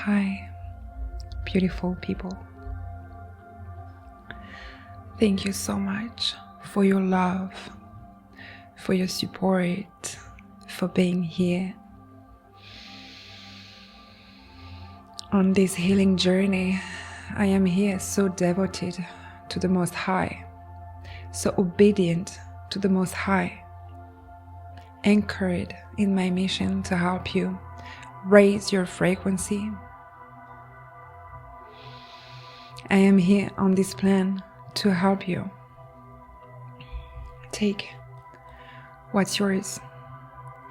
Hi, beautiful people. Thank you so much for your love, for your support, for being here on this healing journey. I am here so devoted to the Most High, so obedient to the Most High, anchored in my mission to help you raise your frequency. I am here on this plan to help you take what's yours.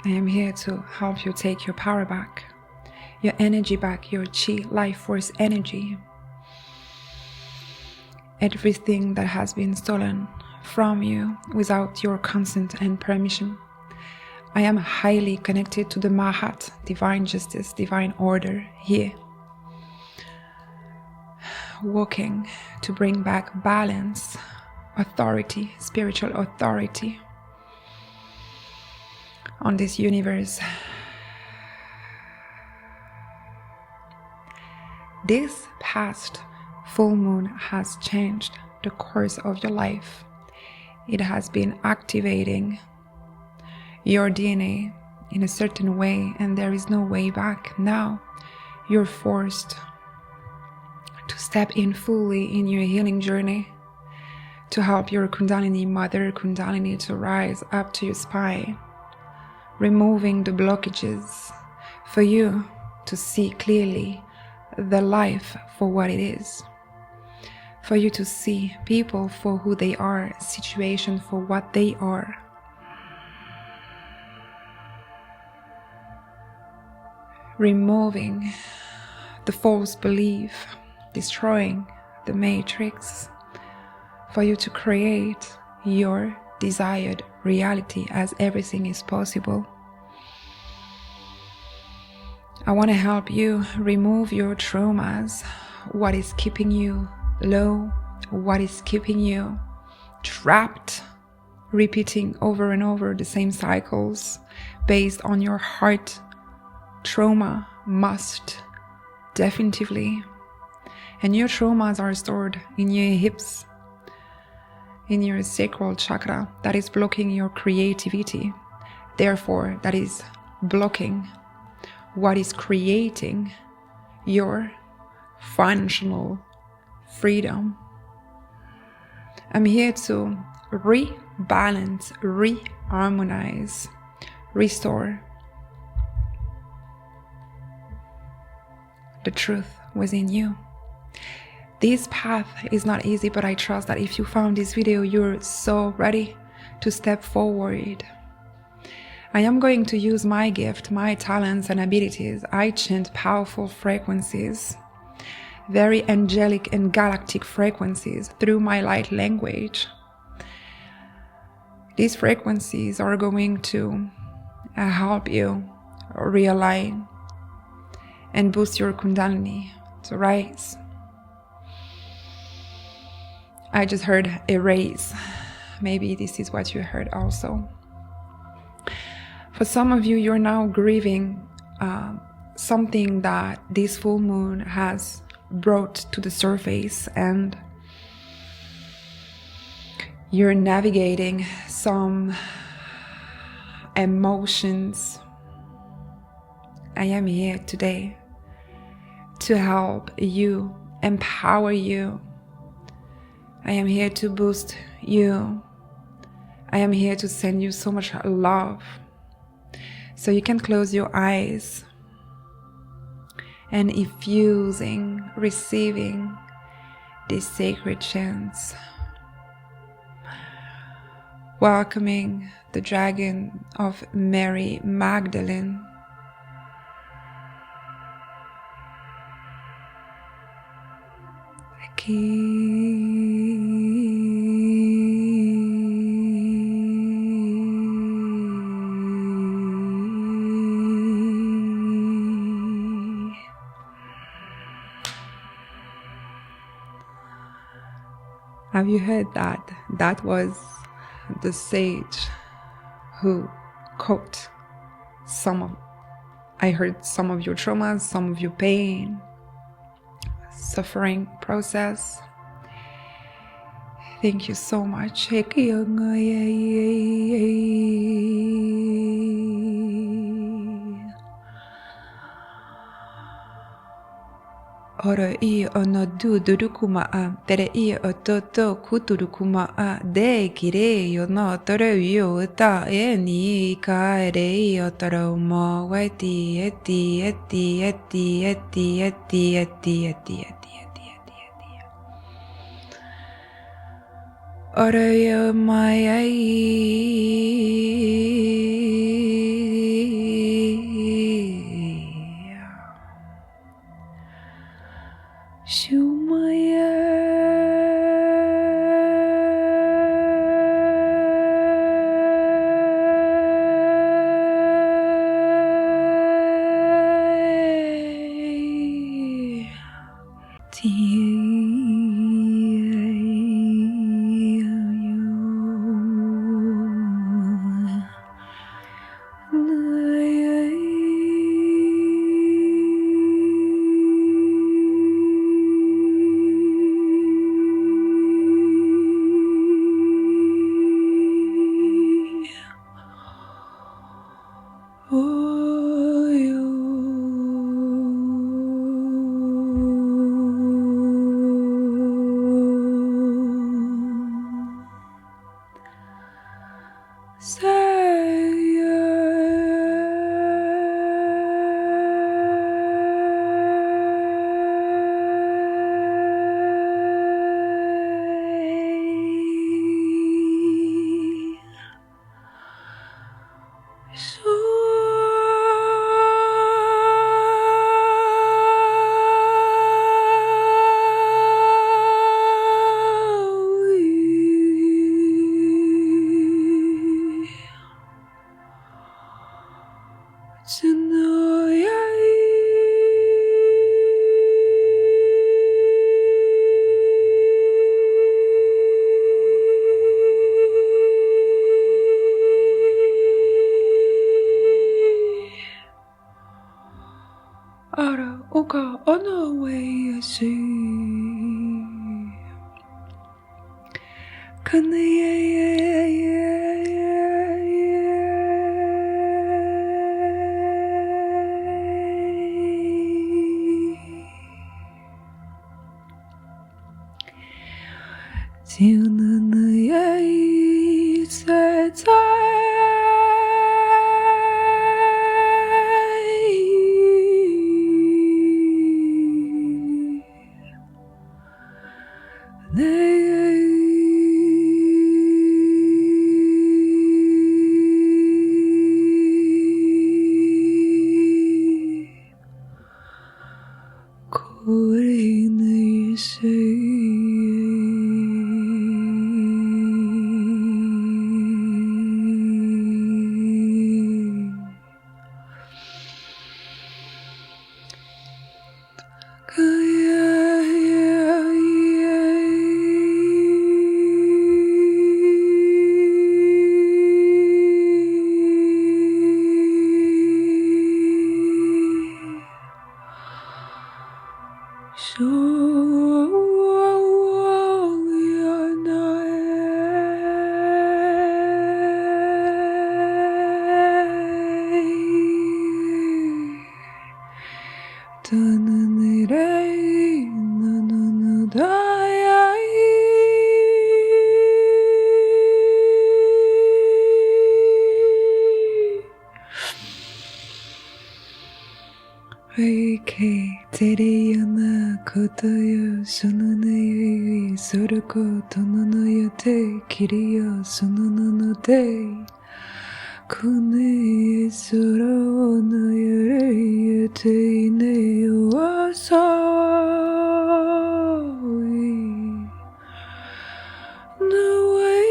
I am here to help you take your power back, your energy back, your chi, life force energy. Everything that has been stolen from you without your consent and permission. I am highly connected to the Mahat, divine justice, divine order here. Working to bring back balance, authority, spiritual authority on this universe. This past full moon has changed the course of your life. It has been activating your DNA in a certain way, and there is no way back. Now you're forced to step in fully in your healing journey to help your Kundalini mother Kundalini to rise up to your spine, removing the blockages for you to see clearly the life for what it is, for you to see people for who they are, situations for what they are. Removing the false belief, destroying the matrix, for you to create your desired reality as everything is possible. I want to help you remove your traumas, what is keeping you low, what is keeping you trapped, repeating over and over the same cycles based on your heart trauma must definitively. And your traumas are stored in your hips, in your sacral chakra, that is blocking your creativity. Therefore, that is blocking what is creating your financial freedom. I'm here to rebalance, reharmonize, restore the truth within you. This path is not easy, but I trust that if you found this video, you're so ready to step forward. I am going to use my gift, my talents and abilities. I chant powerful frequencies, very angelic and galactic frequencies through my light language. These frequencies are going to help you realign and boost your Kundalini to rise. I just heard erase. Maybe this is what you heard also. For some of you, you're now grieving something that this full moon has brought to the surface, and you're navigating some emotions. I am here today to help you, empower you. I am here to boost you. I am here to send you so much love. So you can close your eyes and infusing, receiving this sacred chants. Welcoming the dragon of Mary Magdalene. Have you heard that? That was the sage who caught some of I heard some of your traumas, some of your pain, suffering process. Thank you so much. Oro I ono du durukuma a tere I ototo kuturukuma a de kire yo no toro yo uta e ni ka re I otoro mo weti eti eti eti eti eti eti eti eti eti. Oro yo mai Ara oka ono way Reiki tereyana kotoyo sonono soruko tonono yote kiriyo sonono no te kune soro no yore yote ne wasai no way.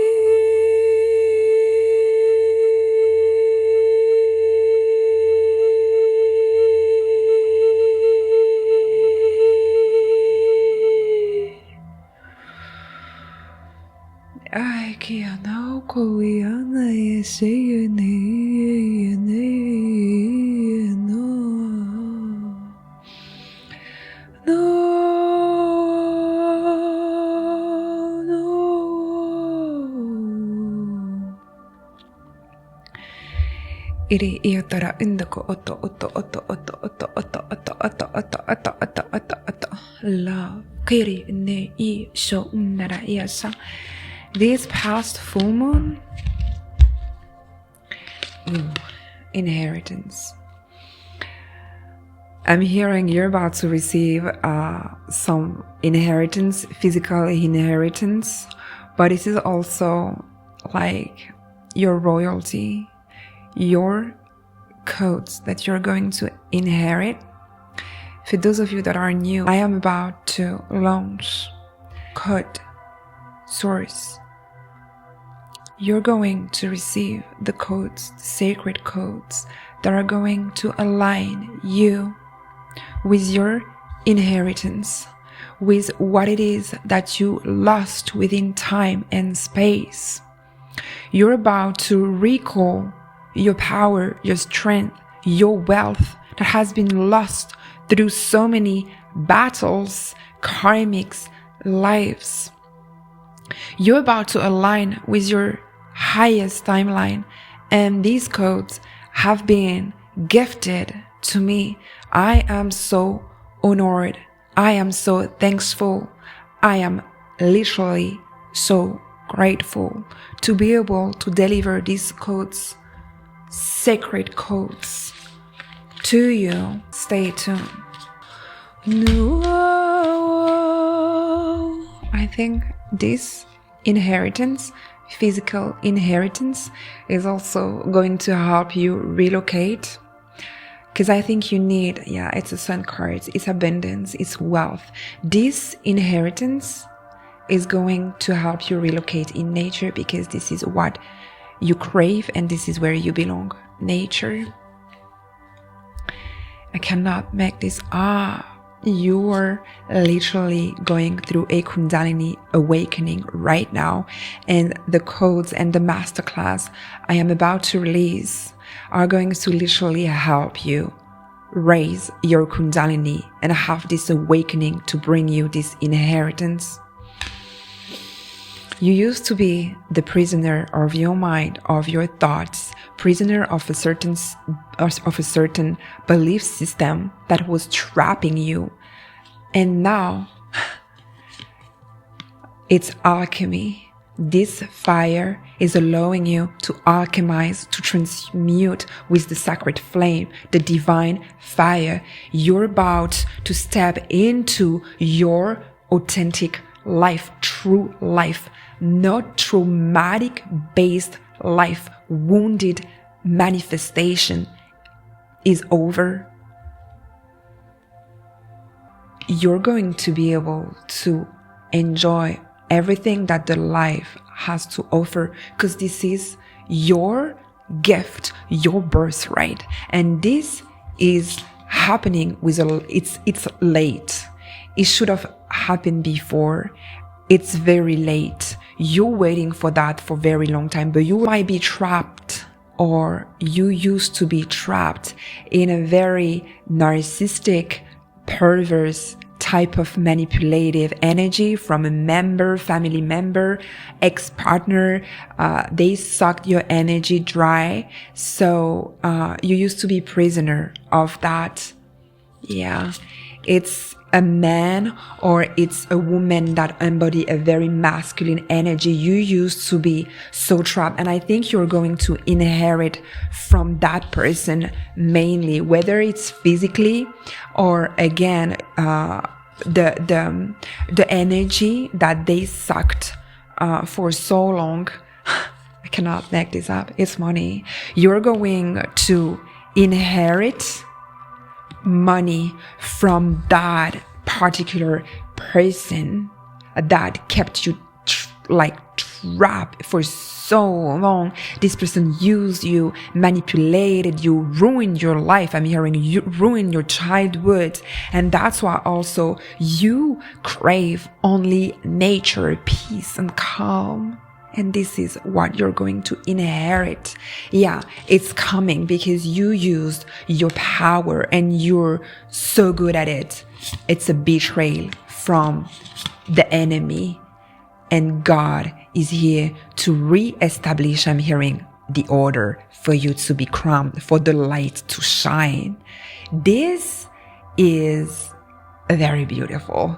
Ai kia nau koe ana e se ne no Iri iotara indako otto love kiri ne I sho unnara iasa. This past full moon, inheritance. I'm hearing you're about to receive some inheritance, physical inheritance, but this is also like your royalty, your codes that you're going to inherit. For those of you that are new, I am about to launch code source. You're going to receive the codes, the sacred codes that are going to align you with your inheritance, with what it is that you lost within time and space. You're about to recall your power, your strength, your wealth that has been lost through so many battles, karmic lives. You're about to align with your highest timeline, and these codes have been gifted to me. I am so honored. I am so thankful. I am literally so grateful to be able to deliver these codes, sacred codes, to you. Stay tuned. I think this inheritance, physical inheritance, is also going to help you relocate. Because I think you need, it's a sun card, it's abundance, it's wealth. This inheritance is going to help you relocate in nature, because this is what you crave and this is where you belong. Nature. I cannot make this up. You are literally going through a Kundalini awakening right now, and the codes and the masterclass I am about to release are going to literally help you raise your Kundalini and have this awakening to bring you this inheritance. You used to be the prisoner of your mind, of your thoughts, prisoner of a certain belief system that was trapping you. And now it's alchemy. This fire is allowing you to alchemize, to transmute with the sacred flame, the divine fire. You're about to step into your authentic life, true life, not traumatic based life. Wounded manifestation is over. You're going to be able to enjoy everything that the life has to offer, because this is your gift, your birthright. And this is happening with it's late. It should have happened before. It's very late. You're waiting for that for a very long time, but you might be trapped, or you used to be trapped in a very narcissistic, perverse type of manipulative energy from a member, family member, ex-partner. They sucked your energy dry. So you used to be prisoner of that. Yeah, it's a man or it's a woman that embody a very masculine energy. You used to be so trapped, and I think you're going to inherit from that person mainly, whether it's physically or again the energy that they sucked for so long. I cannot make this up. It's money. You're going to inherit money from that particular person that kept you trapped for so long. This person used you, manipulated you, ruined your life. I'm hearing you ruined your childhood, and that's why also you crave only nature, peace and calm. And this is what you're going to inherit. Yeah, it's coming because you used your power and you're so good at it. It's a betrayal from the enemy. And God is here to re-establish, I'm hearing, the order for you to be crowned, for the light to shine. This is very beautiful.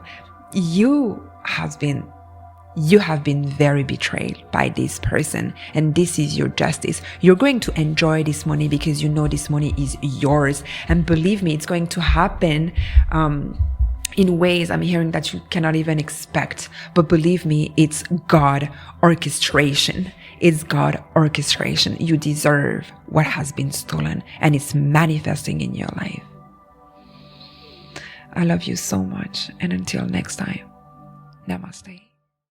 You have been very betrayed by this person, and this is your justice. You're going to enjoy this money because you know this money is yours. And believe me, it's going to happen in ways I'm hearing that you cannot even expect. But believe me, it's God orchestration. It's God orchestration. You deserve what has been stolen, and it's manifesting in your life. I love you so much. And until next time, namaste.